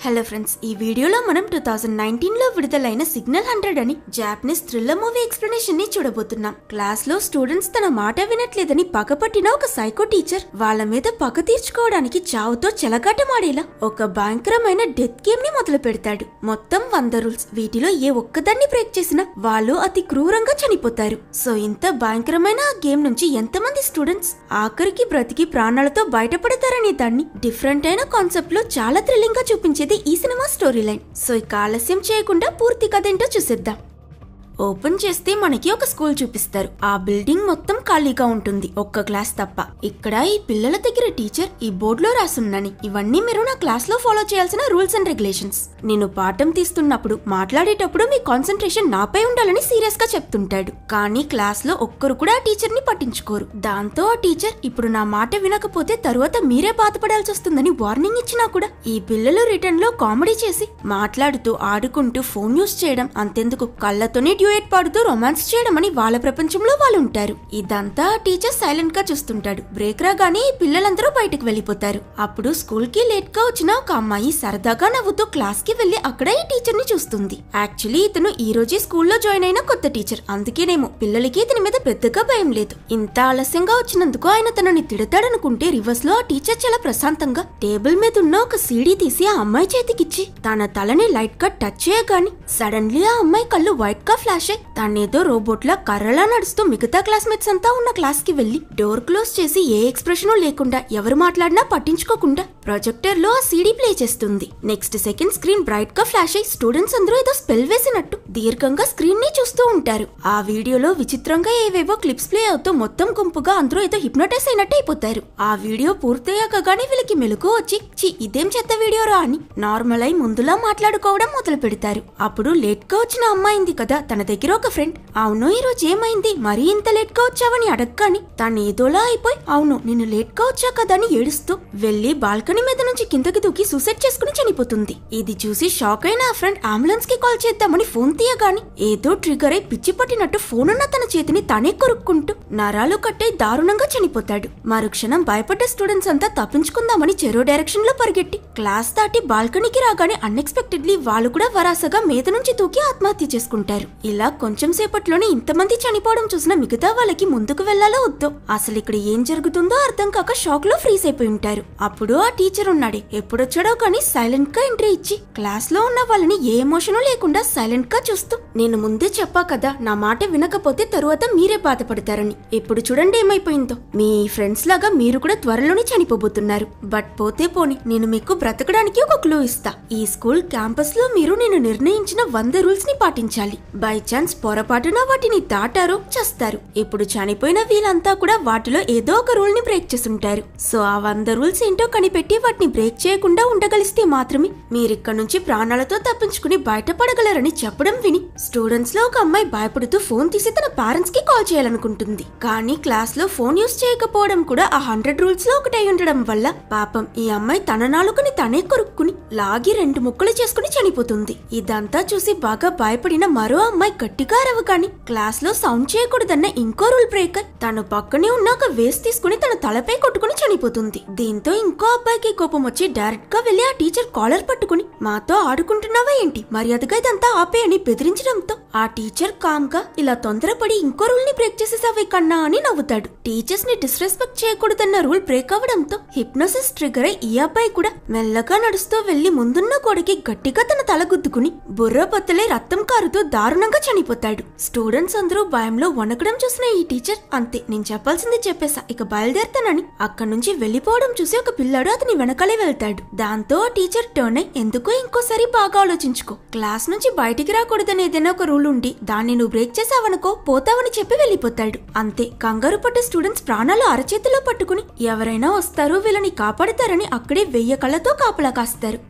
Hello friends, ఈ వీడియోలో మనం 2019లో విడుదలైన సిగ్నల్ 100 అని జాపనీస్ థ్రిల్లర్ మూవీ ఎక్స్ప్లెనేషన్ ని చూడబోతున్నాం. క్లాస్ లో స్టూడెంట్స్ తన మాట వినట్లేదని పగపట్టిన ఒక సైకో టీచర్ వాళ్ళ మీద పగ తీర్చుకోవడానికి చావుతో చెలగాటమాడేలా ఒక భయంకరమైన డెత్ గేమ్ ని మొదలు పెడతాడు. మొత్తం 100 రూల్స్, వీటిలో ఏ ఒక్కదాన్ని బ్రేక్ చేసినా వాళ్ళు అతి క్రూరంగా చనిపోతారు. సో ఇంత భయంకరమైన ఆ గేమ్ నుంచి ఎంతమంది స్టూడెంట్స్ ఆఖరికి బ్రతికి ప్రాణాలతో బయటపడతారనే దాన్ని డిఫరెంట్ అయిన కాన్సెప్ట్ లో చాలా థ్రిల్లింగ్ గా చూపించేది ఈ సినిమా స్టోరీ లైన్. సో ఇక ఆలస్యం చేయకుండా పూర్తి కథ ఏంటో చూసేద్దాం. ఓపెన్ చేస్తే మనకి ఒక స్కూల్ చూపిస్తారు. ఆ బిల్డింగ్ మొత్తం ఖాళీగా ఉంటుంది, ఒక్క క్లాస్ తప్ప. ఇక్కడ ఈ పిల్లల దగ్గర టీచర్ ఈ బోర్డులో రాసున్నాని, ఇవన్నీ మీరు నా క్లాస్ లో ఫాలో చేయాల్సిన రూల్స్ అండ్ రెగ్యులేషన్స్. నేను పాఠం తీస్తున్నప్పుడు మాట్లాడేటప్పుడు మీ కాన్సన్ట్రేషన్ నాపై ఉండాలని సీరియస్ గా చెప్తుంటాడు. కానీ క్లాస్ లో ఒక్కరు కూడా ఆ టీచర్ ని పట్టించుకోరు. దాంతో ఆ టీచర్ ఇప్పుడు నా మాట వినకపోతే తరువాత మీరే బాధపడాల్సి వస్తుందని వార్నింగ్ ఇచ్చినా కూడా ఈ పిల్లలు రిటర్న్ లో కామెడీ చేసి మాట్లాడుతూ ఆడుకుంటూ ఫోన్ యూస్ చేయడం, అంతెందుకు కళ్ళతోనే డ్యూయెట్ పాడుతూ రొమాన్స్ చేయడం అని వాళ్ళ ప్రపంచంలో వాళ్ళు ఉంటారు. ఇదంతా టీచర్ సైలెంట్ గా చూస్తుంటాడు. బ్రేక్ రాగానే ఈ పిల్లలందరూ బయటకు వెళ్లిపోతారు. అప్పుడు స్కూల్ కి లేట్ గా వచ్చిన ఒక అమ్మాయి సరదాగా నవ్వుతూ క్లాస్ కి వెళ్లి అక్కడ ఈ టీచర్ ని చూస్తుంది. యాక్చువల్లీ ఇతను ఈ రోజే స్కూల్లో జాయిన్ అయిన కొత్త టీచర్, అందుకేనేమో పిల్లలకి ఇతని మీద పెద్దగా భయం లేదు. ఇంత ఆలస్యంగా వచ్చినందుకు ఆయన తనని తిడతాడనుకుంటే రివర్స్ లో ఆ టీచర్ చాలా ప్రశాంతంగా టేబుల్ మీద ఉన్న ఒక సీడీ తీసి ఆ అమ్మాయి చేతికిచ్చి తన తలని లైట్ గా టచ్ చేయగాని సడన్లీ ఆ అమ్మాయి కళ్ళు వైట్ గా ఫ్లాష్ అయి తనేదో రోబోట్ లా కర్రలా నడుస్తూ మిగతా క్లాస్మేట్స్ అంతా ఉన్న క్లాస్ కి వెళ్లి డోర్ క్లోజ్ చేసి ఏ ఎక్స్ప్రెషన్ లేకుండా ఎవరు మాట్లాడినా పట్టించుకోకుండా ప్రొజెక్టర్ లో ఆ సీడీ ప్లే చేస్తుంది. నెక్స్ట్ సెకండ్ స్క్రీన్ బ్రైట్ గా ఫ్లాష్ అయి స్టూడెంట్స్ అందరూ ఏదో స్పెల్ వేసినట్టు దీర్ఘంగా స్క్రీన్ ని చూస్తూ ఉంటారు. ఆ వీడియోలో విచిత్రంగా ఏవేవో క్లిప్స్ ప్లే అవుతూ మొత్తం గుంపుగా అందరూ ఏదో హిప్నోటైజ్ అయినట్టు అయిపోతారు. ఆ వీడియో పూర్తయ్యాక గానీ వీళ్ళకి మెలకు వచ్చి చి ఇదేం చెత్త వీడియోరా అని నార్మల్ అయి ముందులా మాట్లాడుకోవడం మొదలు పెడతారు. అప్పుడు లేట్ గా వచ్చిన అమ్మాయింది కదా తన దగ్గర ఒక ఫ్రెండ్, అవును ఈ రోజు ఏమైంది మరీ ఇంత లేట్ గా వచ్చావని అడగగాని తను ఏదోలా అయిపోయి అవును నేను లేట్ గా వచ్చా కదా అని ఏడుస్తూ వెళ్లి బాల్కనీ మీద నుంచి కిందకి దూకి సూసైడ్ చేసుకుని చనిపోతుంది. ఇది చూసి షాక్ అయిన ఆ ఫ్రెండ్ అంబులెన్స్ కి కాల్ చేద్దామని ఫోన్ తీయగాని ఏదో ట్రిగర్ అయి పిచ్చి పట్టినట్టు ఫోన్ ఉన్న తన చేతిని తనే కొరుక్కుంటూ నరాలు కట్టై దారుణంగా చనిపోతాడు. మరుక్షణం భయపడ్డ స్టూడెంట్స్ అంతా తప్పించుకుందామని చెరో డైరెక్షన్ లో పరిగెట్టి క్లాస్ దాటి బాల్కనీకి రాగానే అన్ఎక్స్పెక్టెడ్లీ వాళ్ళు కూడా వరాసగా మీద నుంచి దూకి ఆత్మహత్య చేసుకుంటారు. ఇలా కొంచెం సేపట్లోనే ఇంతమంది చనిపోవడం చూసిన మిగతా వాళ్ళకి ముందుకు వెళ్లాలో వద్దో అసలు ఇక్కడ ఏం జరుగుతుందో అర్థం కాక షాక్ లో ఫ్రీజ్ అయిపోయి ఉంటారు. అప్పుడు ఆ టీచర్ ఉన్నాడే ఎప్పుడొచ్చాడో కానీ సైలెంట్ గా ఎంట్రీ ఇచ్చి క్లాస్ లో ఉన్న వాళ్ళని ఏ ఎమోషను లేకుండా సైలెంట్ గా చూస్తూ నేను ముందే చెప్పా కదా నా మాట వినకపోతే తరువాత మీరే బాధపడతారని, ఇప్పుడు చూడండి ఏమైపోయిందో. మీ ఫ్రెండ్స్ లాగా మీరు కూడా త్వరలోనే చనిపోబోతున్నారు. బట్ పోతే పోని నేను మీకు బ్రతకడానికి ఒక క్లూ ఇస్తా. ఈ స్కూల్ క్యాంపస్ లో మీరు నేను నిర్ణయించిన 100 రూల్స్ ని పాటించాలి. బై ఛాన్స్ పొరపాటున వాటిని దాటారో చస్తారు. ఇప్పుడు చనిపోయిన వీళ్ళంతా కూడా వాటిలో ఏదో ఒక రూల్ ని బ్రేక్ చేసుంటారు. సో ఆ 100 రూల్స్ ఏంటో కనిపెట్టి వాటిని బ్రేక్ చేయకుండా ఉండగలిస్తే మాత్రమే మీరిక్కడ నుంచి ప్రాణాలతో తప్పించుకుని బయటపడగలరని చెప్పడం విని స్టూడెంట్స్ లో ఒక అమ్మాయి భయపడుతూ ఫోన్ తీసి తన పేరెంట్స్ కి కాల్ చేయాలనుకుంటుంది. కానీ క్లాస్ లో ఫోన్ యూస్ చేయకపోవడం కూడా ఆ 100 రూల్స్ లో ఒకటై ఉండడం వల్ల పాపం ఈ అమ్మాయి తన నాలుకని తనే కొరుక్కుని లాగి 2 ముక్కలు చేసుకుని చనిపోతుంది. ఇదంతా చూసి బాగా భయపడిన మరో అమ్మాయి గట్టిగా అరవగాని క్లాస్ లో సౌండ్ చేయకూడదన్న ఇంకో రూల్ బ్రేకర్ తను పక్కనే ఉన్న ఒక వేస్ట్ తీసుకుని తన తలపై కొట్టుకుని చనిపోతుంది. దీంతో ఇంకో అబ్బాయికి కోపం వచ్చి డైరెక్ట్ గా వెళ్లి ఆ టీచర్ కాలర్ పట్టుకుని మాతో ఆడుకుంటున్నావా ఏంటి, మర్యాదగా ఇదంతా ఆపే అని బెదిరించడంతో ఆ టీచర్ కామ్ గా ఇలా తొందరపడి ఇంకో రూల్ ని బ్రేక్ చేసేసావే కన్నా అని నవ్వుతాడు. టీచర్స్ ని డిస్రెస్పెక్ట్ చేయకూడదన్న రూల్ బ్రేక్ అవడంతో హిప్నోసిస్ ట్రిగర్ అయి ఈ అబ్బాయి కూడా మెల్లగా నడుస్తూ వెళ్లి ముందున్న గోడకి గట్టిగా తన తల గుద్దుకుని బుర్ర బొత్తలే రక్తం కారుతూ దారుణంగా చనిపోతాడు. స్టూడెంట్స్ అందరూ భయంలో వణకడం చూసిన ఈ టీచర్ అంతే నేను చెప్పాల్సింది చెప్పేసా ఇక బయలుదేరతానని అక్కడి నుంచి వెళ్లిపోవడం చూసి ఒక పిల్లాడు అతని వెనకాలే వెళ్తాడు. దాంతో ఆ టీచర్ టర్న్ అయి ఎందుకో ఇంకోసారి బాగా ఆలోచించుకో, క్లాస్ నుంచి బయటికి రాకూడదని ఏదైనా ఒక రూల్ ఉండి దాన్ని నువ్వు బ్రేక్ చేసావనుకో పోతావని చెప్పి వెళ్లిపోతాడు. అంతే కంగారు పడ్డ స్టూడెంట్స్ ప్రాణాలు అరచేతిలో పట్టుకుని ఎవరైనా వస్తారు వీళ్ళని కాపాడతారని అక్కడే 1000 కళ్ళతో కాపలా కాస్తారు.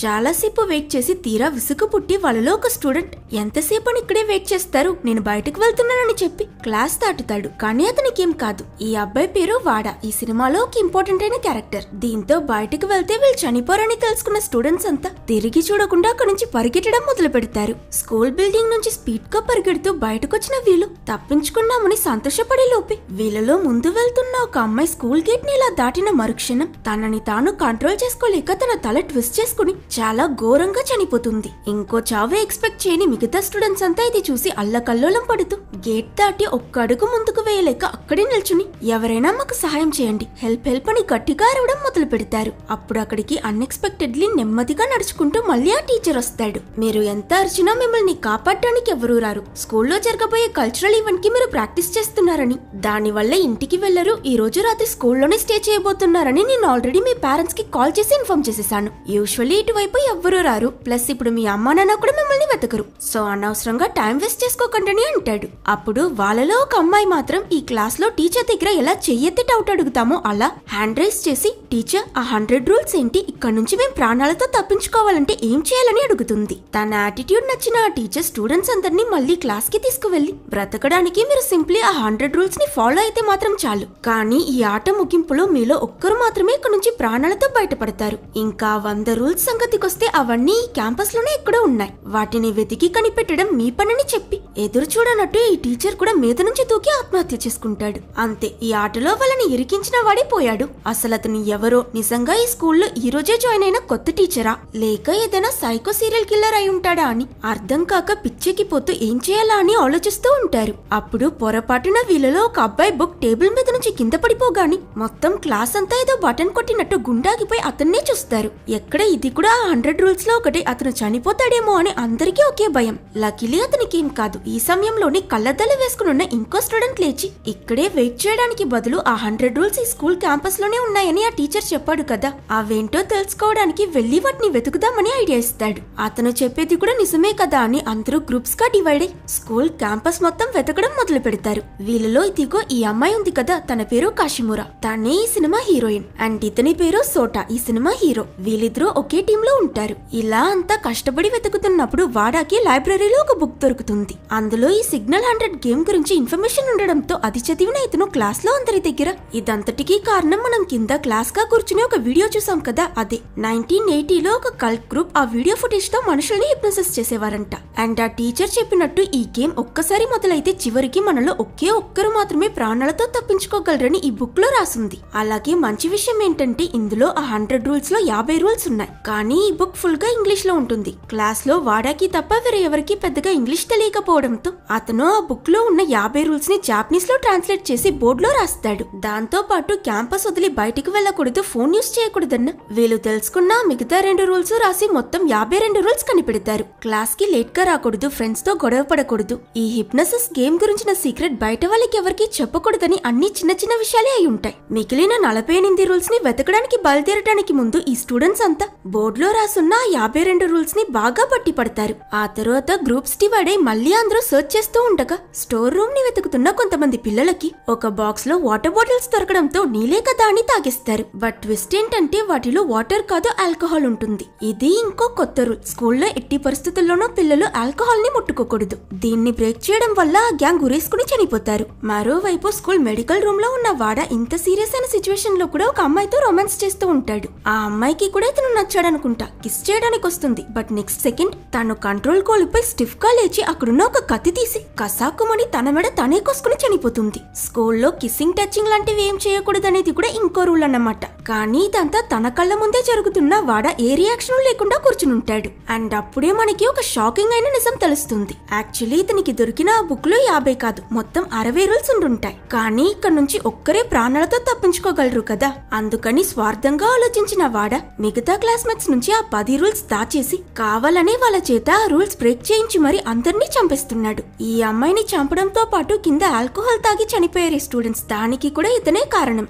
చాలాసేపు వెయిట్ చేసి తీరా విసుగు పుట్టి వాళ్ళలో ఒక స్టూడెంట్ ఎంతసేపని ఇక్కడే వెయిట్ చేస్తారు, నేను బయటకు వెళ్తున్నానని చెప్పి క్లాస్ దాటుతాడు. కానీ అతనికేం కాదు. ఈ అబ్బాయి పేరు వాడ. ఈ సినిమాలో ఒక ఇంపార్టెంట్ అయిన క్యారెక్టర్. దీంతో బయటకు వెళ్తే వీళ్ళు చనిపోరని తెలుసుకున్న స్టూడెంట్స్ అంతా తిరిగి చూడకుండా అక్కడి నుంచి పరిగెట్టడం మొదలు పెడతారు. స్కూల్ బిల్డింగ్ నుంచి స్పీడ్ గా పరిగెడుతూ బయటకొచ్చిన వీళ్ళు తప్పించుకున్నామని సంతోషపడే లోపే వీళ్ళలో ముందు వెళ్తున్న ఒక అమ్మాయి స్కూల్ గేట్ ని ఇలా దాటిన మరుక్షణం తనని తాను కంట్రోల్ చేసుకోలేక తన తల ట్విస్ట్ చేసుకుని చాలా ఘోరంగా చనిపోతుంది. ఇంకో చావే ఎక్స్పెక్ట్ చేయని మిగతా స్టూడెంట్స్ అంతా ఇది చూసి అల్లకల్లోలం పడుతూ గేట్ దాటి ఒక్క అడుగు ముందుకు వేయలేక అక్కడే నిల్చుని ఎవరైనా మాకు సహాయం చేయండి, హెల్ప్ హెల్ప్ అని గట్టిగా అరవడం మొదలు పెడతారు. అప్పుడు అక్కడికి అన్ఎక్స్పెక్టెడ్లీ నెమ్మదిగా నడుచుకుంటూ మళ్ళీ ఆ టీచర్ వస్తాడు. మీరు ఎంత అరిచినా మిమ్మల్ని కాపాడడానికి ఎవరూ రారు. స్కూల్లో జరగబోయే కల్చరల్ ఈవెంట్ కి మీరు ప్రాక్టీస్ చేస్తున్నారని, దానివల్ల ఇంటికి వెళ్లరు, ఈ రోజు రాత్రి స్కూల్లోనే స్టే చేయబోతున్నారని నేను ఆల్రెడీ మీ పేరెంట్స్ కి కాల్ చేసి ఇన్ఫార్మ్ చేసేసాను. యూజువల్లీ ఇటువైపు ఎవ్వరూ రారు, ప్లస్ ఇప్పుడు మీ అమ్మా నాన్న కూడా మిమ్మల్ని వెతకరు, సో అనవసరంగా టైం వేస్ట్ చేసుకోకండి అంటాడు. అప్పుడు వాళ్ళలో ఒక అమ్మాయి మాత్రం ఈ క్లాస్ లో టీచర్ దగ్గర ఎలా చెయ్యెత్తి డౌట్ అడుగుతామో అలా హ్యాండ్ రైస్ చేసి, టీచర్ ఆ 100 రూల్స్ ఏంటి, ఇక్కడ నుంచి మేము ప్రాణాలతో తప్పించుకోవాలంటే ఏం చేయాలని అడుగుతుంది. తన యాటిట్యూడ్ నచ్చిన ఆ టీచర్ స్టూడెంట్స్ అందరినీ మళ్ళీ క్లాస్ కి తీసుకువెళ్లి, బ్రతకడానికి మీరు సింప్లీ ఆ 100 రూల్స్ ని ఫాలో అయితే మాత్రం చాలు, కానీ ఈ ఆట ముగింపులో మీలో ఒక్కరు మాత్రమే ఇక్కడ నుంచి ప్రాణాలతో బయటపడతారు. ఇంకా 100 రూల్స్ సంగతికొస్తే అవన్నీ ఈ క్యాంపస్ లోనే ఎక్కడో ఉన్నాయి, వాటిని వెతికి కనిపెట్టడం మీ పనని చెప్పి ఎదురు చూడనట్టు ఈ టీచర్ కూడా మీద నుంచి దూకి ఆత్మహత్య చేసుకుంటాడు. అంతే, ఈ ఆటలో వాళ్ళని ఇరికించిన వాడే పోయాడు. అసలు అతను ఎవరో, నిజంగా ఈ స్కూల్లో ఈ రోజే జాయిన్ అయిన కొత్త టీచరా, లేక ఏదైనా సైకో సీరియల్ కిల్లర్ అయి ఉంటాడా అని అర్థం కాక పిచ్చెక్కిపోతూ ఏం చేయాలా అని ఆలోచిస్తూ ఉంటారు. అప్పుడు పొరపాటున వీళ్ళలో ఒక అబ్బాయి బుక్ టేబుల్ మీద నుంచి కింద పడిపోగాని మొత్తం క్లాస్ అంతా ఏదో బటన్ కొట్టినట్టు గుండాగిపోయి అతన్నే చూస్తారు. ఎక్కడ ఇది కూడా 100 రూల్స్ లో ఒకటి, అతను చనిపోతాడేమో అని అందరికీ ఒకే భయం. లకిలీ అతనికేం కాదు. ఈ సమయంలోనే కళ్ళద్దాలు వేసుకున్న ఇంకో స్టూడెంట్ లేచి, ఇక్కడే వెయిట్ చేయడానికి బదులు ఆ 100 రూల్స్ ఈ స్కూల్ క్యాంపస్ లోనే ఉన్నాయని ఆ టీచర్ చెప్పాడు కదా, అవేంటో తెలుసుకోవడానికి వెళ్లి వాటిని వెతుకుదామని ఐడియా ఇస్తాడు. అతను చెప్పేది కూడా నిజమే కదా అని అందరూ గ్రూప్స్ గా డివైడ్ అయి స్కూల్ క్యాంపస్ మొత్తం వెతకడం మొదలు పెడతారు. వీళ్ళలో ఇదిగో ఈ అమ్మాయి ఉంది కదా, తన పేరు కాషిమురా, తనే ఈ సినిమా హీరోయిన్, అండ్ ఇతని పేరు సోటా, ఈ సినిమా హీరో. వీళ్ళిద్దరూ ఒకే టీమ్ లో ఉంటారు. ఇలా అంతా కష్టపడి వెతుకుతున్నప్పుడు వాడాకి లైబ్రరీలో ఒక బుక్ దొరుకుతుంది. అందులో ఈ సిగ్నల్ 100 గేమ్ గురించి ఇన్ఫర్మేషన్ ఉండడంతో అది చదివిన ఇతను క్లాస్ లో అందరి దగ్గర, ఇదంతటికీ కారణం మనం కింద క్లాస్ గా కూర్చుని ఒక వీడియో చూసాం కదా, అదే 1980లో ఒక కల్ట్ గ్రూప్ ఆ వీడియో ఫుటేజ్ తో మనుషుల్ని హిప్నోసిస్ చేసేవారంట. అండ్ ఆ టీచర్ చెప్పినట్టు ఈ గేమ్ ఒక్కసారి మొదలైతే చివరికి మనలో ఒకే ఒక్కరు మాత్రమే ప్రాణాలతో తప్పించుకోగలరని ఈ బుక్ లో రాసుంది. అలాగే మంచి విషయం ఏంటంటే ఇందులో ఆ 100 రూల్స్ లో 50 రూల్స్ ఉన్నాయి, కానీ ఈ బుక్ ఫుల్ గా ఇంగ్లీష్ లో ఉంటుంది. క్లాస్ లో వాడాకి తప్ప వేరే ఎవరికి పెద్దగా ఇంగ్లీష్ తెలియకపోవడంతో అతను ఆ బుక్ లో ఉన్న 50 రూల్స్ ని జాపనీస్ లో ట్రాన్స్లేట్ చేసి బోర్డులో రాస్తాడు. దాంతో పాటు క్యాంపస్ వదిలి బయటికి వెళ్లకూడదు, ఫోన్ యూస్ చేయకూడదన్న వీళ్ళు తెలుసుకున్న మిగతా 2 రూల్స్ రాసి మొత్తం 52 రూల్స్ కనిపెడతారు. క్లాస్ కి లేట్ గా రాకూడదు, ఫ్రెండ్స్ తో గొడవ పడకూడదు, ఈ హిప్నోసిస్ గేమ్ గురించిన సీక్రెట్ బయట వాళ్ళకి ఎవరికి చెప్పకూడదని అన్ని చిన్న చిన్న విషయాలే అయి ఉంటాయి. మిగిలిన 48 రూల్స్ ని వెతకడానికి బయలుదేరడానికి ముందు ఈ స్టూడెంట్స్ అంతా బోర్డులో రాసున్న 52 రూల్స్ ని బాగా పట్టి పడతారు. ఆ తర్వాత గ్రూప్స్ డివైడ్ అయి మళ్ళీ అందరూ సర్చ్ చేస్తూ ఉండగా స్టోర్ రూమ్ ని వెతుకుతున్న కొంతమంది పిల్లలకి ఒక బాక్స్ లో వాటర్ బాటిల్స్ దొరకడంతో నీలే కదా అని తాగేస్తారు. బట్ ట్విస్ట్ ఏంటంటే వాటిలో వాటర్ కాదు, ఆల్కహాల్ ఉంటుంది. ఇది ఇంకో కొత్త రూల్, స్కూల్లో ఎట్టి పరిస్థితుల్లోనూ పిల్లలు ఆల్కహాల్ ని ముట్టుకోకూడదు. దీన్ని బ్రేక్ చేయడం వల్ల ఆ గ్యాంగ్ ఉరేసుకుని చనిపోతారు. మరోవైపు స్కూల్ మెడికల్ రూమ్ లో ఉన్న వాడ ఇంత సీరియస్ అయిన సిచ్యువేషన్ లో కూడా ఒక అమ్మాయితో రొమాన్స్ చేస్తూ ఉంటాడు. ఆ అమ్మాయికి కూడా ఇతను నచ్చాడనుకుంటా, కిస్ చేయడానికి వస్తుంది. బట్ నెక్స్ట్ సెకండ్ తను కంట్రోల్ కోల్పోయి స్టిఫ్ గా లేచి అక్కడున్న ఒక కత్తి తీసి కసాకుమని తన మెడ తనే కోసుకుని చనిపోతుంది. స్కూల్లో కిస్సింగ్ టచింగ్ లాంటివి ఏం చేయకూడదనేది కూడా ఇంకో రూల్ అన్నమాట. కానీ ఇదంతా తన కళ్ళ ముందే జరుగుతున్న వాడ ఏ రియాక్షన్ లేకుండా కూర్చునుంటాడు. అండ్ అప్పుడే మనకి ఒక షాకింగ్ అయిన నిజం తెలుస్తుంది. యాక్చువల్లీ ఇతనికి దొరికిన ఆ బుక్ లో 50 కాదు, మొత్తం 60 రూల్స్ ఉండుంటాయి. కానీ ఇక్కడ నుంచి ఒక్కరే ప్రాణాలతో తప్పించుకోగలరు కదా, అందుకని స్వార్థంగా ఆలోచించిన వాడ మిగతా క్లాస్మేట్స్ నుంచి ఆ 10 రూల్స్ దాచేసి కావాలనే వాళ్ళ చేత ఆ రూల్స్ బ్రేక్ చేయించి మరి అందరినీ చంపేస్తున్నాడు. ఈ అమ్మాయిని చంపడంతో పాటు కింద ఆల్కహాల్ తాగి చనిపోయారు స్టూడెంట్స్, దానికి కూడా ఇతనే కారణం.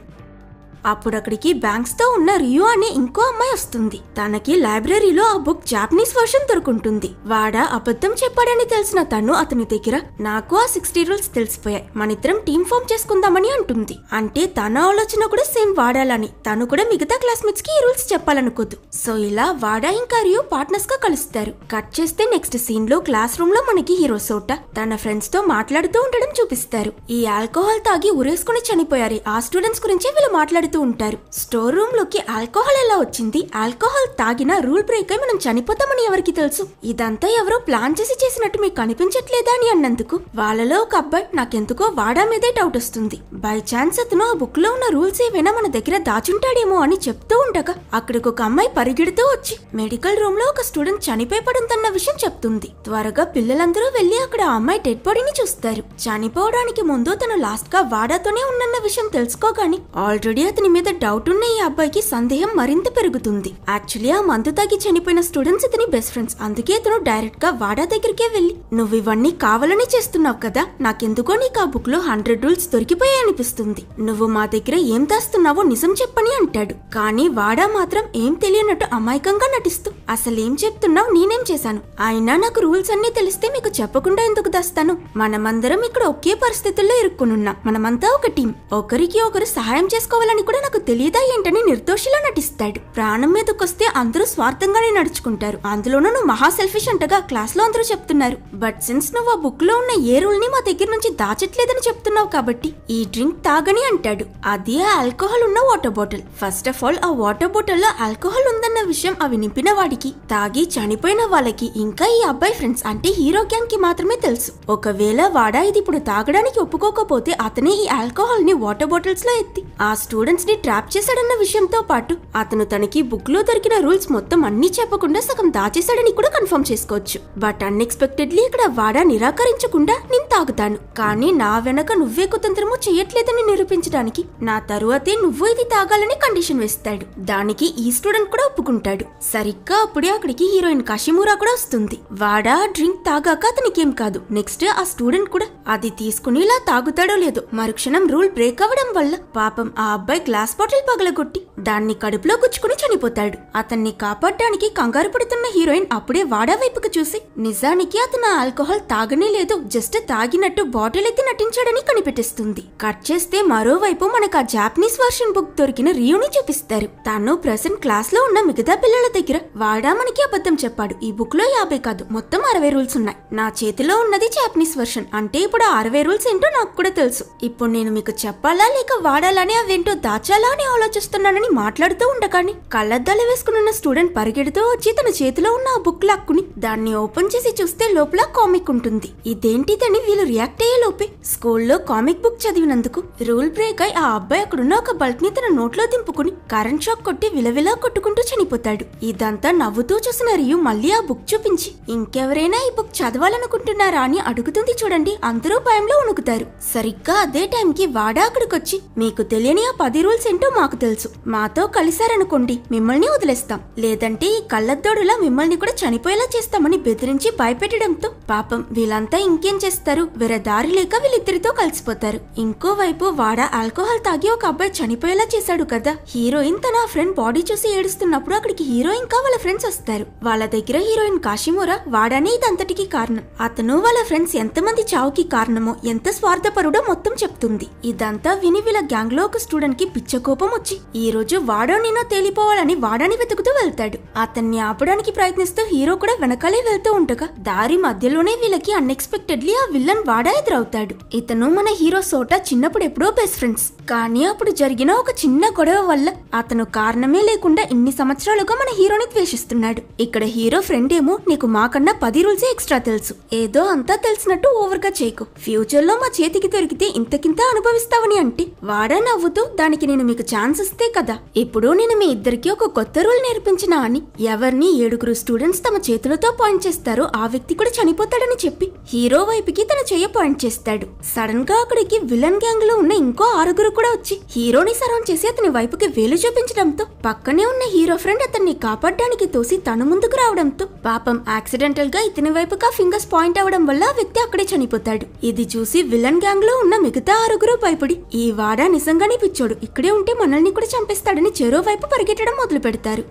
అప్పుడు అక్కడికి బ్యాంక్స్ తో ఉన్న రియో అనే ఇంకో అమ్మాయి వస్తుంది. తనకి లైబ్రరీలో ఆ బుక్ జాపనీస్ వర్షన్ దొరుకుంటుంది. వాడా అబద్ధం చెప్పాడని తెలిసిన తను అతని దగ్గర నాకు ఆ 60 రూల్స్ తెలిసిపోయాయి, మనిద్దరం టీమ్ ఫామ్ చేసుకుందామని అంటుంది. అంటే తన ఆలోచన కూడా సేమ్ వాడాలని, తను కూడా మిగతా క్లాస్మేట్స్ కి ఈ రూల్స్ చెప్పాలనుకోదు. సో ఇలా వాడా ఇంకా రియో పార్ట్నర్స్ గా కలుస్తారు. కట్ చేస్తే నెక్స్ట్ సీన్ లో క్లాస్ రూమ్ లో మనకి హీరో సోటా తన ఫ్రెండ్స్ తో మాట్లాడుతూ ఉండడం చూపిస్తారు. ఈ ఆల్కహాల్ తాగి ఉరేసుకుని చనిపోయారు ఆ స్టూడెంట్స్ గురించి వీళ్ళు మాట్లాడుతూ ఉంటారు. స్టోర్ రూమ్ లోకి ఆల్కహాల్ ఎలా వచ్చింది, ఆల్కహాల్ తాగిన రూల్ బ్రేక్ అయి మనం చనిపోతామని ఎవరికి తెలుసు, ఇదంతా ఎవరో ప్లాన్ చేసి చేసినట్టు మీకు కనిపించట్లేదా అని అన్నందుకు వాళ్ళలో ఒక అబ్బాయి నాకెందుకో వాడా మీదే డౌట్ వస్తుంది, బై ఛాన్స్ అతను ఆ బుక్ లో ఉన్న రూల్స్ ఏవైనా మన దగ్గర దాచుంటాడేమో అని చెప్తూ ఉండగా అక్కడికి ఒక అమ్మాయి పరిగెడుతూ వచ్చి మెడికల్ రూమ్ లో ఒక స్టూడెంట్ చనిపోయపడుతున్న విషయం చెప్తుంది. త్వరగా పిల్లలందరూ వెళ్లి అక్కడ ఆ అమ్మాయి డెడ్ బాడీని చూస్తారు. చనిపోవడానికి ముందు తను లాస్ట్ గా వాడాతోనే ఉన్నన్న విషయం తెలుసుకోగాని ఆల్రెడీ అతని మీద డౌట్ ఉన్న ఈ అబ్బాయికి సందేహం మరింత పెరుగుతుంది. యాక్చువల్లీ ఆ మందు తాగి చనిపోయిన స్టూడెంట్స్ ఇతని బెస్ట్ ఫ్రెండ్స్. అందుకే అతను డైరెక్ట్ గా వాడా దగ్గరికే వెళ్లి నువ్వు ఇవన్నీ కావాలని చేస్తున్నావు కదా, నాకెందుకో నీకు ఆ బుక్ లో 100 రూల్స్ దొరికిపోయాయి అనిపిస్తుంది, నువ్వు మా దగ్గర ఏం దాస్తున్నావో నిజం చెప్పని అంటాడు. కానీ వాడా మాత్రం ఏం తెలియనట్టు అమాయకంగా నటిస్తూ అసలేం చెప్తున్నావు, నేనేం చేశాను, అయినా నాకు రూల్స్ అన్ని తెలిస్తే మీకు చెప్పకుండా ఎందుకు దాస్తాను, మనమందరం ఇక్కడ ఒకే పరిస్థితుల్లో ఇరుక్కునున్నాం, మనమంతా ఒక టీం, ఒకరికి ఒకరు సహాయం చేసుకోవాలని కూడా నాకు తెలియదా ఏంటని నిర్దోషిలా నటిస్తాడు. ప్రాణం మీదకొస్తే అందరూ స్వార్థంగానే నడుచుకుంటారు, అందులోనూ నువ్వు మహా సెల్ఫిష్ అంటగా క్లాస్ లో అందరూ చెప్తున్నారు. బట్ సిన్స్ నువ్వు ఆ బుక్ లో ఉన్న ఏ రూల్ ని మా దగ్గర నుంచి దాచట్లేదని చెప్తున్నావు కాబట్టి ఈ డ్రింక్ తాగని అంటాడు. అది ఆ ఆల్కహాల్ ఉన్న water bottle. First of all ఆ వాటర్ బాటిల్ లో ఆల్కహాల్ ఉందన్న విషయం అవి నింపిన వాడికి, తాగి చనిపోయిన వాళ్ళకి, ఇంకా ఈ అబ్బాయి ఫ్రెండ్స్ అంటే హీరో గ్యాంగ్ కి మాత్రమే తెలుసు. ఒకవేళ వాడా ఇది ఇప్పుడు తాగడానికి ఒప్పుకోకపోతే అతనే ఈ ఆల్కహాల్ ని వాటర్ బాటిల్స్ లో ఎత్తి ఆ స్టూడెంట్స్ ని ట్రాప్ చేశాడన్న విషయంతో పాటు అతను తనకి బుక్ లో దొరికిన రూల్స్ మొత్తం అన్ని చెప్పకుండా సగం దాచేశాడని కూడా కన్ఫర్మ్ చేసుకోవచ్చు. బట్ అన్ఎక్స్పెక్టెడ్లీ ఇక్కడ వాడా నిరాకరించకుండా నేను తాగుతాను, కానీ నా వెనక నువ్వే కుతంత్రము చెయ్యట్లేదని నిరూపించడానికి నా తరువాతే నువ్వు ఇది తాగాలని కండిషన్ వేస్తాడు. దానికి ఈ స్టూడెంట్ కూడా ఒప్పుకుంటాడు. సరిగ్గా అప్పుడే అక్కడికి హీరోయిన్ కాషిమురా కూడా వస్తుంది. వాడా డ్రింక్ తాగాక అతనికేం కాదు, నెక్స్ట్ ఆ స్టూడెంట్ కూడా అది తీసుకుని ఇలా తాగుతాడో లేదో మరుక్షణం రూల్ బ్రేక్ అవ్వడం వల్ల పాపం ఆ అబ్బాయి గ్లాస్ బాటిల్ పగలగొట్టి దాన్ని కడుపులో గుచ్చుకుని చనిపోతాడు. అతన్ని కాపాడడానికి కంగారు పడుతున్న హీరోయిన్ అప్పుడే వాడా వైపుకు చూసి నిజానికి అతను ఆల్కహాల్ తాగనే లేదు, జస్ట్ తాగినట్టు బాటిల్ ఎత్తి నటించాడని కనిపెట్టిస్తుంది. కట్ చేస్తే మరోవైపు మనకు ఆ జాపనీస్ వర్షన్ బుక్ దొరికిన రియోని చూపిస్తారు. తను ప్రెసెంట్ క్లాస్ లో ఉన్న మిగతా పిల్లల దగ్గర వాడా మనకి అబద్ధం చెప్పాడు, ఈ బుక్ లో 50 కాదు మొత్తం 60 రూల్స్ ఉన్నాయి, నా చేతిలో ఉన్నది జాపనీస్ వర్షన్, అంటే ఇప్పుడు 60 రూల్స్ ఏంటో నాకు కూడా తెలుసు, ఇప్పుడు నేను మీకు చెప్పాలా లేక వాడాలని అవేంటో దాచాలా అని ఆలోచిస్తున్నానని మాట్లాడుతూ ఉండగాని కళ్ళద్దాలు వేసుకున్న స్టూడెంట్ పరిగెడుతూ వచ్చి తన చేతిలో ఉన్న ఆ బుక్ లాక్కుని దాన్ని ఓపెన్ చేసి చూస్తే లోపల కామిక్ ఉంటుంది. ఇదేంటిదని వీళ్ళు రియాక్ట్ అయ్యే లోపే స్కూల్లో కామిక్ బుక్ చదివినందుకు రూల్ బ్రేక్ అయి ఆ అబ్బాయి అక్కడున్న ఒక బల్బ్ ని తన నోట్లో దింపుకుని కరెంట్ షాక్ కొట్టి విలవిలా కొట్టుకుంటూ చనిపోతాడు. ఇదంతా నవ్వుతూ చూసిన రియు మళ్ళీ ఆ బుక్ చూపించి ఇంకెవరైనా ఈ బుక్ చదవాలనుకుంటున్నారా అని అడుగుతుంది. చూడండి అందరూ భయంలో ఉణుకుతారు. సరిగ్గా అదే టైంకి వాడా అక్కడికొచ్చి మీకు తెలియని ఆ 10 రూల్స్ ఏంటో మాకు తెలుసు, మాతో కలిశారనుకోండి మిమ్మల్ని వదిలేస్తాం, లేదంటే ఈ కళ్ళద్దోడులా మిమ్మల్ని కూడా చనిపోయేలా చేస్తామని బెదిరించి భయపెట్టడంతో పాపం వీళ్ళంతా ఇంకేం చేస్తారు, వేరే దారి లేక వీళ్ళిద్దరితో కలిసిపోతారు. ఇంకోవైపు వాడా ఆల్కహాల్ తాగి ఒక అబ్బాయి చనిపోయేలా చేశాడు కదా, హీరోయిన్ తన ఫ్రెండ్ బాడీ చూసి ఏడుస్తున్నప్పుడు అక్కడికి హీరో ఇంకా వాళ్ళ ఫ్రెండ్స్ వస్తారు. వాళ్ళ దగ్గర హీరోయిన్ కాషిమురా వాడానే ఇదంతటికి కారణం, అతను వాళ్ళ ఫ్రెండ్స్ ఎంతమంది చావుకి కారణమో ఎంత స్వార్థపరుడో మొత్తం చెప్తుంది. ఇదంతా విని వీళ్ళ గ్యాంగ్ లో ఒక స్టూడెంట్ కి పిచ్చ కోపం వచ్చి ఈ రోజు వాడో నిన్నో తేలిపోవాలని వాడాని వెతుకుతూ వెళ్తాడు. అతన్ని ఆపడానికి ప్రయత్నిస్తూ హీరో కూడా వెనకాలే వెళ్తూ ఉండగా దారి మధ్యలోనే వీళ్ళకి అన్ఎక్స్పెక్టెడ్లీ ఆ విల్లన్ వాడా ఎదురవుతాడు. ఇతను మన హీరో సోటా చిన్నప్పుడు ఎప్పుడో బెస్ట్ ఫ్రెండ్స్, కానీ అప్పుడు జరిగిన ఒక చిన్న గొడవ వల్ల అతను కారణమే లేకుండా ఇన్ని సంవత్సరాలుగా మన హీరోని ద్వేషిస్తున్నాడు. ఇక్కడ హీరో ఫ్రెండ్ ఏమో నీకు మాకన్నా 10 రూల్సే ఎక్స్ట్రా తెలుసు, ఏదో అంతా తెలిసినట్టు ఓవర్ గా చేయకు, ఫ్యూచర్ లో మా చేతికి దొరికితే ఇంతకింత అనుభవిస్తావని అంటే వాడా నవ్వుతూ దానికి నేను మీకు ఛాన్స్ ఇస్తే కదా ఇప్పుడు నేను మీ ఇద్దరికి ఒక కొత్త రూల్ నేర్పించినా అని ఎవరిని 7 స్టూడెంట్స్ తమ చేతులతో పాయింట్ చేస్తారో ఆ వ్యక్తి కూడా చనిపోతాడని చెప్పి హీరో వైపుకి తన చెయ్యి పాయింట్ చేస్తాడు. సడన్ గా అక్కడికి విలన్ గ్యాంగ్ లో ఉన్న ఇంకో 6 కూడా వచ్చి హీరోని సరౌండ్ చేసి అతని వైపుకి వేలు చూపించడంతో పక్కనే ఉన్న హీరో ఫ్రెండ్ అతన్ని కాపాడడానికి తోసి తను ముందుకు రావడంతో పాపం యాక్సిడెంటల్ గా ఇతని వైపుగా ఫింగర్స్ పాయింట్ అవడం వల్ల ఆ వ్యక్తి అక్కడే చనిపోతాడు. ఇది చూసి విలన్ గ్యాంగ్ లో ఉన్న మిగతా 6 భయపడి ఈ వాడా నిజంగానే పిచ్చోడు, ఇక్కడే ఉంటే మనల్ని కూడా చంపేస్తాడని చెరో వైపు పరిగెట్టడం మొదలు పెడతారు.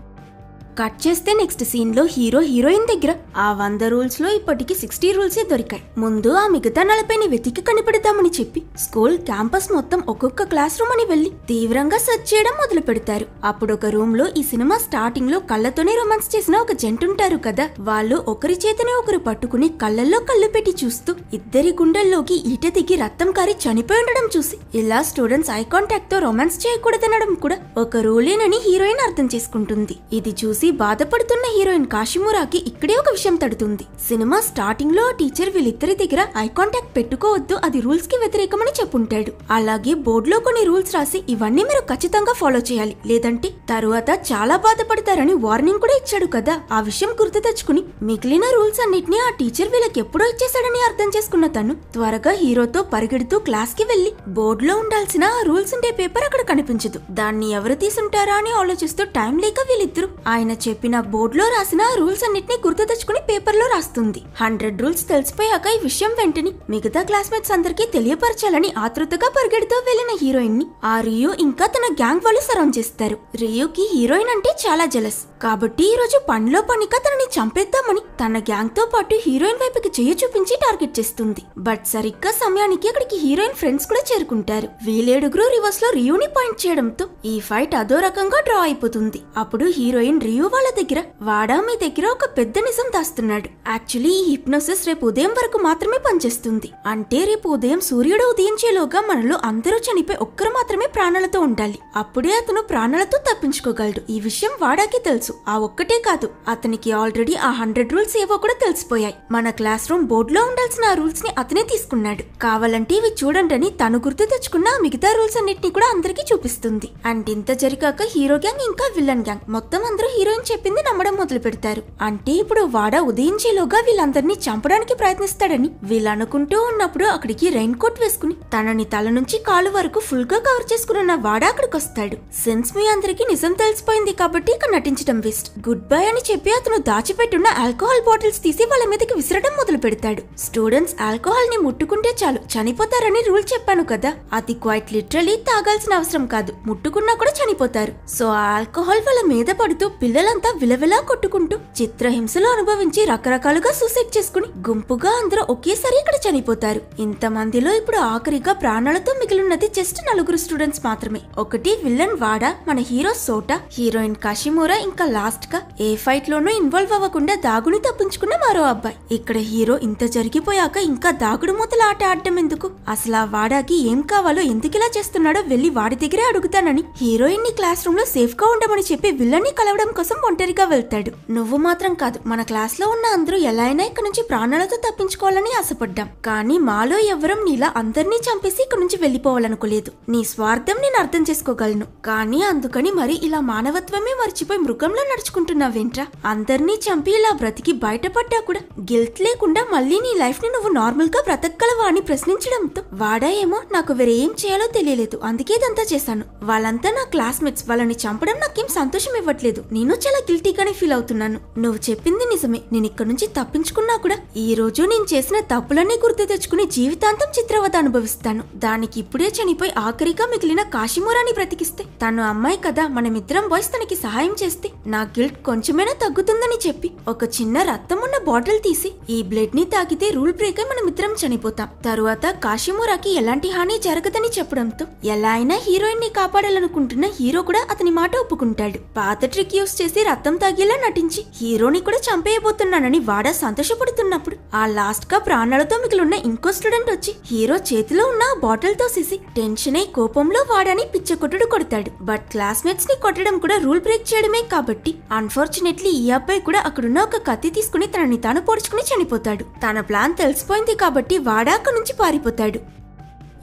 కట్ చేస్తే నెక్స్ట్ సీన్ లో హీరో హీరోయిన్ దగ్గర ఆ 100 రూల్స్ లో ఇప్పటికి 60 రూల్సే దొరికాయి. ముందు ఆ మిగతా 40ని వెతికి కనిపెడదామని చెప్పి స్కూల్ క్యాంపస్ మొత్తం ఒక్కొక్క క్లాస్ రూమ్ అని వెళ్లి తీవ్రంగా సెర్చ్ చేయడం మొదలు పెడతారు. అప్పుడు ఒక రూమ్ లో ఈ సినిమా స్టార్టింగ్ లో కళ్ళతోనే రొమాన్స్ చేసిన ఒక జంట ఉంటారు కదా, వాళ్ళు ఒకరి చేతిని ఒకరు పట్టుకుని కళ్ళల్లో కళ్ళు పెట్టి చూస్తూ ఇద్దరి గుండెల్లోకి ఈట దిగి రక్తం కారి చనిపోయి ఉండడం చూసి ఇలా స్టూడెంట్స్ ఐ కాంటాక్ట్ తో రొమాన్స్ చేయకూడదనడం కూడా ఒక రూలేనని హీరోయిన్ అర్థం చేసుకుంటుంది. ఇది చూసి బాధపడుతున్న హీరోయిన్ కాషిమురాకి ఇక్కడే ఒక విషయం తడుతుంది. సినిమా స్టార్టింగ్ లో ఆ టీచర్ వీళ్ళిద్దరి దగ్గర ఐ కాంటాక్ట్ పెట్టుకోవద్దు, అది రూల్స్ కి వ్యతిరేకమని చెప్పుంటాడు. అలాగే బోర్డులో కొన్ని రూల్స్ రాసి ఇవన్నీ మీరు ఖచ్చితంగా ఫాలో చేయాలి, లేదంటే తరువాత చాలా బాధపడతారని వార్నింగ్ కూడా ఇచ్చాడు కదా. ఆ విషయం గుర్తు తెచ్చుకుని మిగిలిన రూల్స్ అన్నిటినీ ఆ టీచర్ వీళ్ళకి ఎప్పుడో ఇచ్చేసాడని అర్థం చేసుకున్న తను త్వరగా హీరోతో పరిగెడుతూ క్లాస్ కి వెళ్లి బోర్డులో ఉండాల్సిన ఆ రూల్స్ ఉండే పేపర్ అక్కడ కనిపించదు. దాన్ని ఎవరు తీసుంటారా అని ఆలోచిస్తూ టైం లేక వీళ్ళిద్దరు ఆయన చెప్పిన బోర్డులో రాసిన రూల్స్ అన్నిటినీ గుర్తు తెచ్చుకుని పేపర్ లో రాస్తుంది. 100 రూల్స్ తెలిసిపోయాక ఈ విషయం వెంటనే మిగతా క్లాస్మేట్స్ అందరికీ తెలియపరచాలని ఆతృతగా పరిగెడుతూ వెళ్లిన హీరోయిన్ ని ఆ రియు ఇంకా తన గ్యాంగ్ వాళ్ళు సరౌండ్ చేస్తారు. రియుకి హీరోయిన్ అంటే చాలా జెలస్ కాబట్టి ఈ రోజు పనిలో పనిగా తనని చంపేద్దామని తన గ్యాంగ్ తో పాటు హీరోయిన్ వైపుకి చెయ్యి చూపించి టార్గెట్ చేస్తుంది. బట్ సరిగ్గా సమయానికి అక్కడికి హీరోయిన్ ఫ్రెండ్స్ కూడా చేరుకుంటారు. వీళ్ళేడుగురు రివర్స్ లో రియుని పాయింట్ చేయడంతో ఈ ఫైట్ అదో రకంగా డ్రా అయిపోతుంది. అప్పుడు హీరోయిన్ రియు వాళ్ళ దగ్గర వాడా మీ దగ్గర ఒక పెద్ద నిజం దాస్తున్నాడు. యాక్చువల్లీ ఈ హిప్నోసిస్ రేపు ఉదయం వరకు మాత్రమే పనిచేస్తుంది. అంటే రేపు ఉదయం సూర్యుడు ఉదయించేలోగా మనలో అందరూ చనిపోయి ఒక్కరు మాత్రమే ప్రాణాలతో ఉండాలి. అప్పుడే అతను ప్రాణాలతో తప్పించుకోగలడు. ఈ విషయం వాడాకి తెలుసు. ఆ ఒక్కటే కాదు, అతనికి ఆల్రెడీ ఆ 100 రూల్స్ ఏవో కూడా తెలిసిపోయాయి. మన క్లాస్ రూమ్ బోర్డులో ఉండాల్సిన ఆ రూల్స్ ని అతనే తీసుకున్నాడు. కావాలంటే ఇవి చూడండి అని తను గుర్తు తెచ్చుకున్న మిగతా రూల్స్ అన్నిటిని కూడా అందరికీ చూపిస్తుంది. అండ్ ఇంత జరిగాక హీరో గ్యాంగ్ ఇంకా విలన్ గ్యాంగ్ మొత్తం అందరూ హీరోయిన్ చెప్పింది నమ్మడం మొదలు పెడతారు. అంటే ఇప్పుడు వాడా ఉదయించేలోగా వీళ్ళందరినీ చంపడానికి ప్రయత్నిస్తాడని వీళ్ళు అనుకుంటూ ఉన్నప్పుడు అక్కడికి రెయిన్ కోట్ వేసుకుని తనని తల నుంచి కాలు వరకు ఫుల్ గా కవర్ చేసుకున్న వాడా అక్కడికి వస్తాడు. సిన్స్ మీ అందరికి నిజం తెలిసిపోయింది కాబట్టి ఇక నటించడం వేస్ట్, గుడ్ బై అని చెప్పి అతను దాచిపెట్టున్న ఆల్కహాల్ బాటిల్స్ తీసి వాళ్ళ మీదకి విసరడం మొదలు పెడతాడు. స్టూడెంట్స్ ఆల్కహాల్ ని ముట్టుకుంటే చాలు చనిపోతారని రూల్ చెప్పాను కదా, అది క్వైట్ లిటరలీ తాగాల్సిన అవసరం కాదు, ముట్టుకున్నా కూడా చనిపోతారు. సో ఆ ఆల్కహాల్ వాళ్ళ మీద పడుతూ పిల్లలంతా విలవిలా కొట్టుకుంటూ చిత్రహింసలు అనుభవించి రకరకాలుగా సూసైడ్ చేసుకుని గుంపుగా అందరూ ఒకేసారి ఇక్కడ చనిపోతారు. ఇంతమందిలో ఇప్పుడు ఆఖరిగా ప్రాణాలతో మిగిలినది జస్ట్ 4 స్టూడెంట్స్ మాత్రమే. ఒకటి విల్లన్ వాడా, మన హీరో సోటా, హీరోయిన్ కాషిమురా, ఇంకా లాస్ట్ గా ఏ ఫైట్ లోనూ ఇన్వాల్వ్ అవ్వకుండా దాగుని తప్పించుకున్న మరో అబ్బాయి. ఇక్కడ హీరో ఇంత జరిగిపోయాక ఇంకా దాగుడు మూతల ఆట ఆడటం ఎందుకు, అసలు ఆ వాడాకి ఏం కావాలో ఎందుకిలా చేస్తున్నాడో వెళ్లి వాడి దగ్గరే అడుగుతానని హీరోయిన్ ని క్లాస్ రూమ్ లో సేఫ్ గా ఉండమని చెప్పి విల్లన్ ని కలవడం కోసం ఒంటరిగా వెళ్తాడు. నువ్వు మాత్రం కాదు, మన క్లాస్ లో ఉన్న అందరూ ఎలా అయినా ఇక్కడ నుంచి ప్రాణాలతో తప్పించుకోవాలని ఆశపడ్డాం, కానీ మాలో ఎవరం నీలా అందరినీ చంపేసి ఇక్కడ నుంచి వెళ్లిపోవాలనుకోలేదు. నీ స్వార్థం నేను అర్థం చేసుకోగలను, కానీ అందుకని మరి ఇలా మానవత్వమే మర్చిపోయి మృగంలో నడుచుకుంటున్నావేంట్రా, అందరినీ చంపి ఇలా బ్రతికి బయటపడ్డా కూడా గిల్ట్ లేకుండా మళ్ళీ నీ లైఫ్ ని నువ్వు నార్మల్ గా బ్రతకగలవా అని ప్రశ్నించడంతో వాడా ఏమో నాకు వేరే ఏం చేయాలో తెలియలేదు, అందుకే ఇదంతా చేశాను, వాళ్ళంతా నా క్లాస్మేట్స్, వాళ్ళని చంపడం నాకేం సంతోషం ఇవ్వట్లేదు, నేను చాలా గిల్టీగానే ఫీల్ అవుతున్నాను, నువ్వు చెప్పింది నిజమే, నేను ఇక్కడ నుంచి తప్పించుకున్నా కూడా ఈ రోజు నేను చేసిన తప్పులన్నీ గుర్తు తెచ్చుకుని జీవితాంతం చిత్రవద అనుభవిస్తాను, దానికి ఇప్పుడే చనిపోయి ఆఖరిగా మిగిలిన కాషిమురాని బ్రతికిస్తే తను అమ్మాయి కదా, మనమిద్దరం బాయ్స్ తనకి సహాయం చేస్తే నా గిల్ట్ కొంచెమైనా తగ్గుతుందని చెప్పి ఒక చిన్న రక్తం ఉన్న బాటిల్ తీసి ఈ బ్లడ్ ని తాగితే రూల్ బ్రేక్ అయి మనమిద్దరం చనిపోతాం. తరువాత కాషిమురాకి ఎలాంటి హాని జరగదని చెప్పడంతో ఎలా అయినా హీరోయిన్ ని కాపాడాలనుకుంటున్న హీరో కూడా అతని మాట ఒప్పుకుంటాడు. పాత ట్రిక్ యూస్ చేసి రక్తం తాగేలా నటించి హీరోని కూడా చంపేయబోతున్నానని వాడా సంతోషపడుతున్నప్పుడు ఆ లాస్ట్ గా ప్రాణాలతో మిగిలిన ఇంకో స్టూడెంట్ వచ్చి హీరో చేతిలో ఉన్న బాటిల్ తో చేసి టెన్షన్ అయి కోపంలో వాడని పిచ్చకొట్టుడు కొడతాడు. బట్ క్లాస్మేట్స్ ని కొట్టడం కూడా రూల్ బ్రేక్ చేయడమే కాబట్టి అన్ఫార్చునేట్లీ ఈ అబ్బాయి కూడా అక్కడున్న ఒక కత్తి తీసుకుని తనని తాను పొడుచుకుని చనిపోతాడు. తన ప్లాన్ తెలిసిపోయింది కాబట్టి వాడా అక్కడి నుంచి పారిపోతాడు.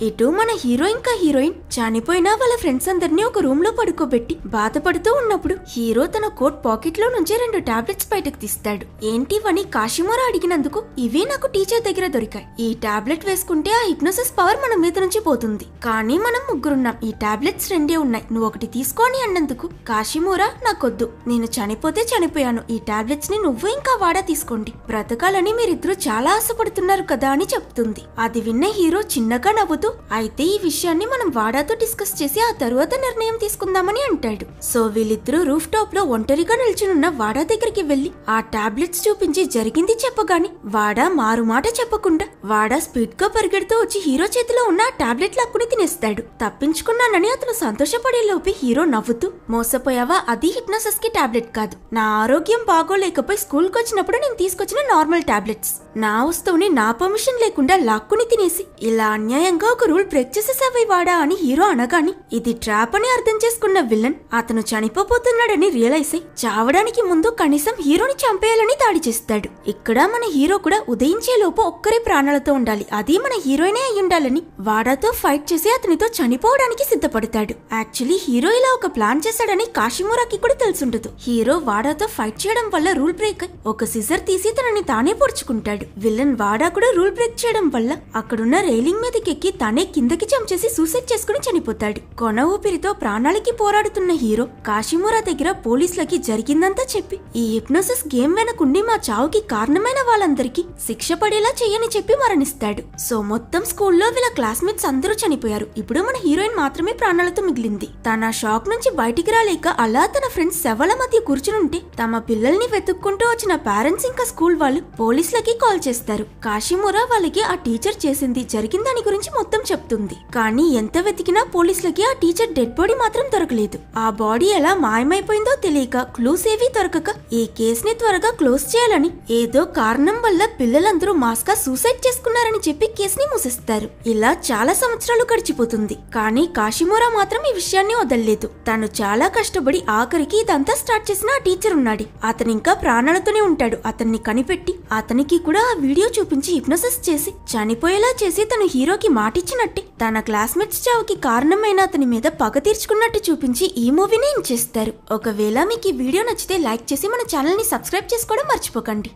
ఇటు మన హీరో ఇంకా హీరోయిన్ చనిపోయినా వాళ్ళ ఫ్రెండ్స్ అందరినీ ఒక రూమ్ లో పడుకోబెట్టి బాధపడుతూ ఉన్నప్పుడు హీరో తన కోట్ పాకెట్ లో నుంచి 2 టాబ్లెట్స్ బయటకు తీస్తాడు. ఏంటివని కాశీమోరా అడిగినందుకు ఇవే నాకు టీచర్ దగ్గర దొరికాయి. ఈ టాబ్లెట్ వేసుకుంటే ఆ హిప్నోసిస్ పవర్ మన మీద నుంచి పోతుంది. కానీ మనం ముగ్గురున్నాం, ఈ టాబ్లెట్స్ 2 ఉన్నాయి, నువ్వు ఒకటి తీసుకో అని అన్నందుకు కాశీమోరా నాకొద్దు, నేను చనిపోతే చనిపోయాను, ఈ టాబ్లెట్స్ ని నువ్వు ఇంకా వాడా తీసుకోండి, బ్రతకాలని మీరిద్దరూ చాలా ఆశపడుతున్నారు కదా అని చెప్తుంది. అది విన్న హీరో చిన్నగా నవ్వుతూ అయితే ఈ విషయాన్ని మనం వాడాతో డిస్కస్ చేసి ఆ తరువాత నిర్ణయం తీసుకుందామని అంటాడు. సో వీళ్ళిద్దరూ రూఫ్ టాప్ లో ఒంటరిగా నిల్చునున్న వాడా దగ్గరికి వెళ్లి ఆ టాబ్లెట్స్ చూపించి జరిగింది చెప్పగాని వాడా మారుమాట చెప్పకుండా వాడా స్పీడ్ గా పరిగెడుతూ వచ్చి హీరో చేతిలో ఉన్న ఆ టాబ్లెట్ లాక్కుని తినేస్తాడు. తప్పించుకున్నానని అతను సంతోషపడే లోపే హీరో నవ్వుతూ మోసపోయావా, అది హిప్నోసిస్ కి టాబ్లెట్ కాదు, నా ఆరోగ్యం బాగోలేకపోయి స్కూల్ కి వచ్చినప్పుడు నేను తీసుకొచ్చిన నార్మల్ టాబ్లెట్స్, నా వస్తువుని నా పర్మిషన్ లేకుండా లాక్కుని తినేసి ఇలా అన్యాయంగా ఒక రూల్ బ్రేక్ చేసేసావై వాడా అని హీరో అనగాని ఇది ట్రాప్ అని అర్థం చేసుకున్న విలన్ అతను చనిపోతున్నాడని రియలైజ్ అయి చావడానికి ముందు కనీసం హీరోని చంపేయాలని దాడి చేస్తాడు. ఇక్కడ మన హీరో కూడా ఉదయించే లోపు ఒక్కరే ప్రాణాలతో ఉండాలి, అది మన హీరోయినే అయి ఉండాలని వాడాతో ఫైట్ చేసి అతనితో చనిపోవడానికి సిద్ధపడతాడు. యాక్చువల్లీ హీరో ఇలా ఒక ప్లాన్ చేశాడని కాశీమోరాకి కూడా తెలుసుండదు. హీరో వాడాతో ఫైట్ చేయడం వల్ల రూల్ బ్రేక్ అయి ఒక సిజర్ తీసి తనని తానే పొడుచుకుంటాడు. విలన్ వాడా కూడా రూల్ బ్రేక్ చేయడం వల్ల అక్కడున్న రైలింగ్ మీదకెక్కి తనే కిందకి జంప్ చేసి సూసైడ్ చేసుకుని చనిపోతాడు. కొన ఊపిరితో ప్రాణాలకి పోరాడుతున్న హీరో కాశీమోరా దగ్గర పోలీసులకి జరిగిందంతా చెప్పి ఈ హిప్నోసిస్ గేమ్ వెనకుండి మా చావుకి కారణమైన వాళ్ళందరికీ శిక్ష పడేలా చెయ్యని చెప్పి మరణిస్తాడు. సో మొత్తం స్కూల్లో వీళ్ళ క్లాస్మేట్స్ అందరూ చనిపోయారు. ఇప్పుడు మన హీరోయిన్ మాత్రమే ప్రాణాలతో మిగిలింది. తన షాక్ నుంచి బయటికి రాలేక అలా తన ఫ్రెండ్స్ శవాల మధ్య కూర్చునుంటే తమ పిల్లల్ని వెతుక్కుంటూ వచ్చిన పేరెంట్స్ ఇంకా స్కూల్ వాళ్ళు పోలీసులకి కాల్ చేస్తారు. కాశీమోరా వాళ్ళకి ఆ టీచర్ చేసింది జరిగిన దాని గురించి మొత్తం చెప్తుంది. కానీ ఎంత వెతికినా పోలీసులకి ఆ టీచర్ డెడ్ బాడీ మాత్రం దొరకలేదు. ఆ బాడీ ఎలా మాయమైపోయిందో తెలియక క్లూస్ ఏవీ దొరకక ఈ కేసుని త్వరగా క్లోజ్ చేయాలని ఏదో కారణం వల్ల పిల్లలందరూ మాస్గా సూసైడ్ చేసుకున్నారని చెప్పి కేసుని మూసేస్తారు. ఇలా చాలా సంవత్సరాలు గడిచిపోతుంది. కానీ కాశీమోరా మాత్రం ఈ విషయాన్ని వదలలేదు. తను చాలా కష్టపడి ఆఖరికి ఇదంతా స్టార్ట్ చేసిన ఆ టీచర్ ఉన్నాడు, అతను ఇంకా ప్రాణాలతోనే ఉంటాడు. అతన్ని కనిపెట్టి అతనికి కూడా ఆ వీడియో చూపించి హిప్నోసిస్ చేసి చనిపోయేలా చేసి తను హీరోకి మాటిచ్చినట్టు తన క్లాస్మేట్స్ చావుకి కారణమైన అతని మీద పగ తీర్చుకున్నట్టు చూపించి ఈ మూవీని చేస్తారు. ఒకవేళ మీకు ఈ వీడియో నచ్చితే లైక్ చేసి మన ఛానల్ ని సబ్స్క్రైబ్ చేసుకోవడం మర్చిపోకండి.